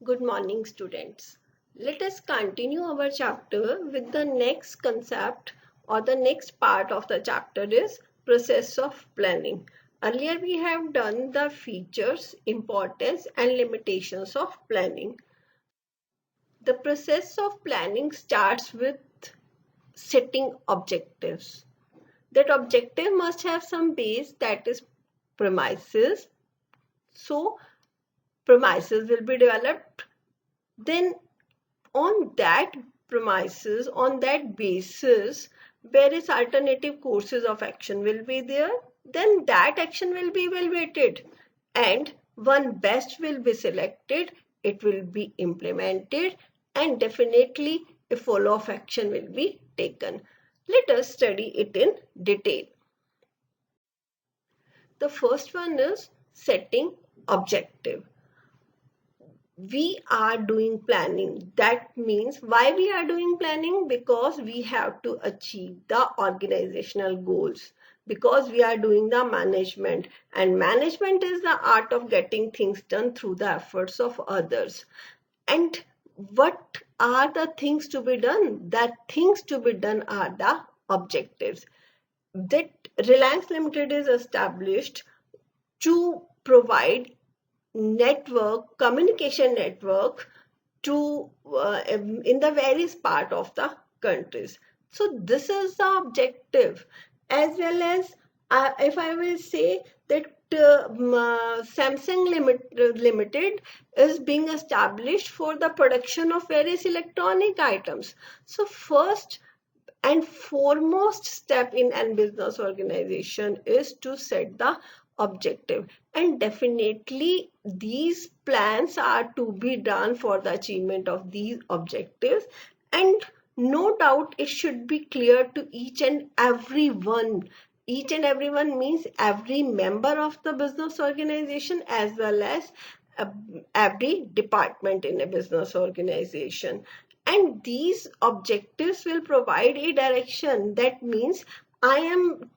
Good morning, students. Let us continue our chapter with the next concept or the next part of the chapter is process of planning. Earlier we have done the features, importance and limitations of planning. The process of planning starts with setting objectives. That objective must have some base, that is premises. So premises will be developed. Then on that premises, on that basis, various alternative courses of action will be there. Then that action will be evaluated and one best will be selected. It will be implemented and definitely a follow-up action will be taken. Let us study it in detail. The first one is setting objective. We are doing planning. That means why we are doing planning? Because we have to achieve the organizational goals, because we are doing the management, and management is the art of getting things done through the efforts of others. And what are the things to be done? The things to be done are the objectives. That Reliance Limited is established to provide communication network to in the various part of the countries. So this is the objective. As well as if I will say that Samsung Limited is being established for the production of various electronic items. So first and foremost step in an business organization is to set the objective, and definitely these plans are to be done for the achievement of these objectives, and no doubt it should be clear to each and everyone. Each and everyone means every member of the business organization as well as uh, every department in a business organization. And these objectives will provide a direction. That means I am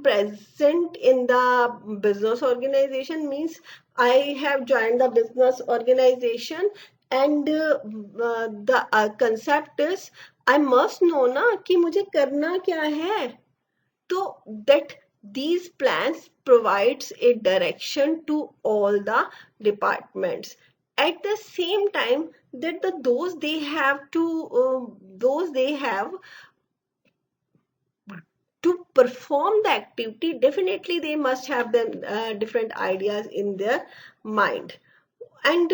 present in the business organization, means I have joined the business organization, and the concept is I must know ना कि मुझे करना क्या है. So that these plans provides a direction to all the departments. At the same time, that those they have to perform the activity, definitely they must have the different ideas in their mind, and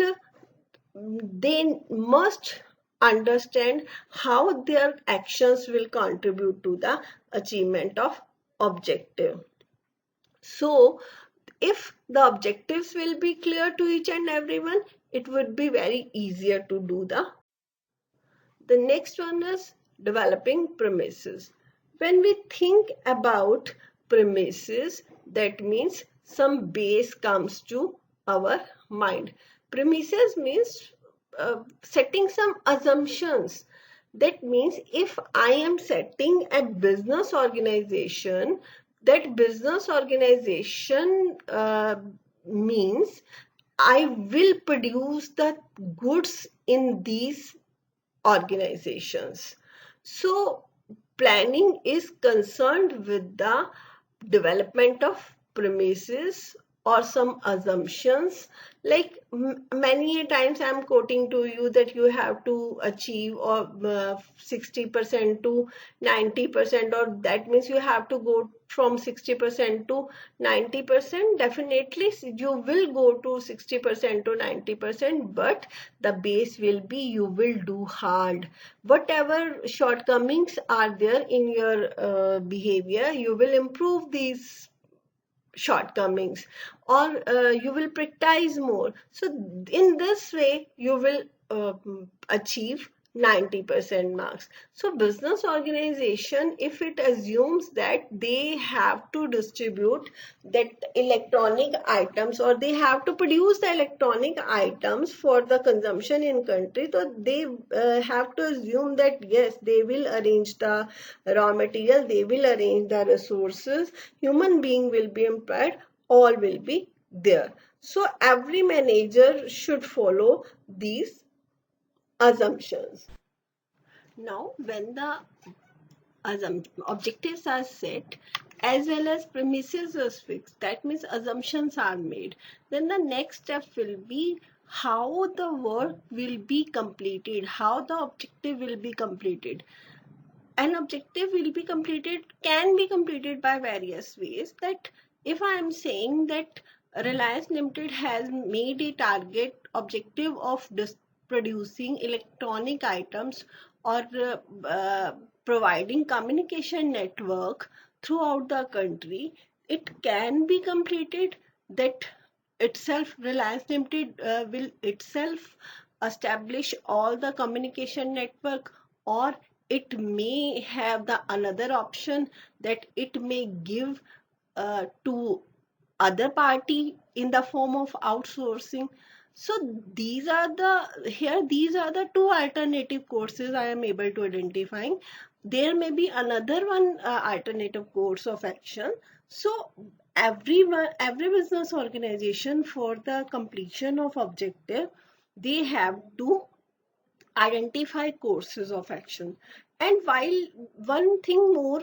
they must understand how their actions will contribute to the achievement of objective. So if the objectives will be clear to each and everyone, it would be very easier to do the next one is developing premises. When we think about premises, that means some base comes to our mind. Premises means setting some assumptions. That means if I am setting a business organization, that business organization means I will produce the goods in these organizations. So planning is concerned with the development of premises or some assumptions. Like many times I'm quoting to you that you have to achieve or 60% to 90%, or that means you have to go from 60% to 90%. Definitely you will go to 60% to 90%, but the base will be you will do hard. Whatever shortcomings are there in your behavior, you will improve these shortcomings, or you will practice more. So in this way you will achieve 90% marks. So business organization, if it assumes that they have to distribute that electronic items, or they have to produce the electronic items for the consumption in country, so they have to assume that yes, they will arrange the raw material, they will arrange the resources, human being will be employed, all will be there. So every manager should follow these assumptions. Now, when the objectives are set as well as premises are fixed, that means assumptions are made, then the next step will be how the work will be completed, how the objective will be completed. An objective will be completed, can be completed by various ways. That if I am saying that Reliance Limited has made a target objective of producing electronic items or providing communication network throughout the country, it can be completed. That itself, Reliance Limited will itself establish all the communication network, or it may have the another option that it may give to other party in the form of outsourcing. So these are the two alternative courses I am able to identifying. There may be another one alternative course of action. So every business organization, for the completion of objective, they have to identify courses of action. And while one thing more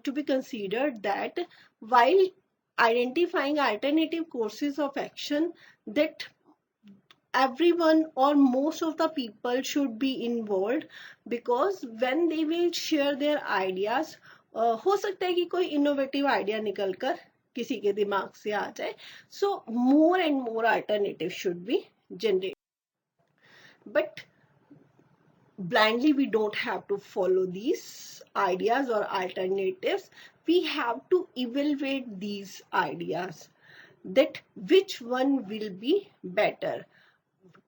to be considered, that while identifying alternative courses of action, that everyone or most of the people should be involved, because when they will share their ideas, हो सकता है कि कोई innovative idea निकल कर किसी के दिमाग से आ जाए. So more and more alternatives should be generated. But blindly we don't have to follow these ideas or alternatives. We have to evaluate these ideas, that which one will be better.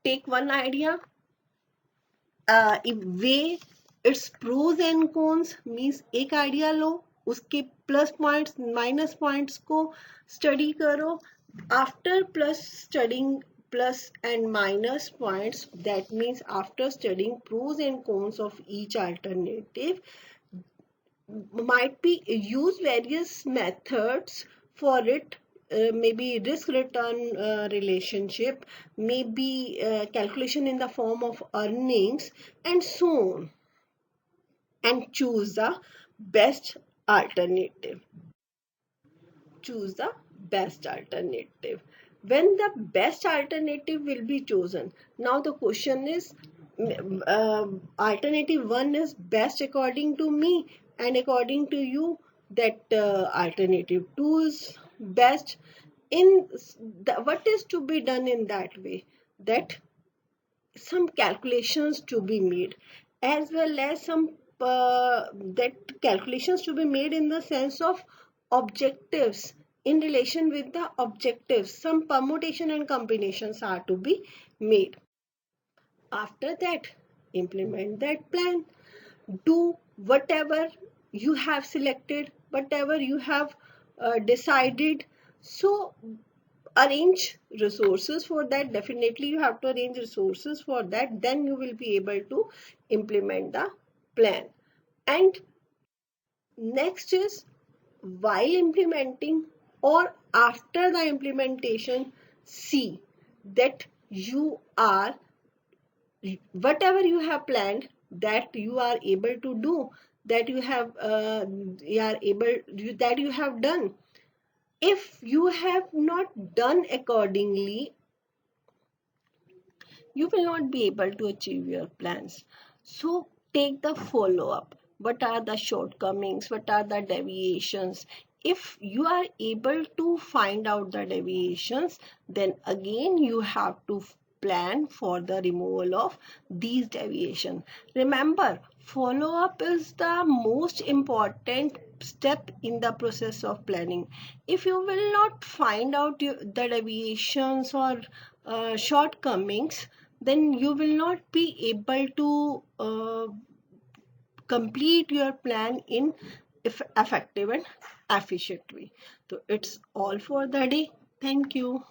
Take one idea, weigh its pros and cons, means एक idea लो, उसके plus points minus points को study करो. After plus studying plus and minus points, that means after studying pros and cons of each alternative, might be use various methods for it. Maybe risk return relationship, maybe calculation in the form of earnings, and so on, and choose the best alternative. Choose the best alternative. When the best alternative will be chosen, now the question is, alternative 1 is best according to me and according to you, that alternative 2 is best. In what is to be done in that way, that some calculations to be made, as well as some that calculations to be made in the sense of objectives. In relation with the objectives, some permutation and combinations are to be made. After that, implement that plan. Do whatever you have selected, whatever you have decided. So arrange resources for that. Definitely you have to arrange resources for that, then you will be able to implement the plan. And next is, while implementing or after the implementation, see that you are, whatever you have planned, that you are able to do, that you have done. If you have not done accordingly, you will not be able to achieve your plans. So take the follow up. What are the shortcomings? What are the deviations? If you are able to find out the deviations, then again you have to plan for the removal of these deviations. Remember, follow up is the most important step in the process of planning. If you will not find out the deviations or shortcomings, then you will not be able to complete your plan in effective and efficient way. So it's all for the day. Thank you.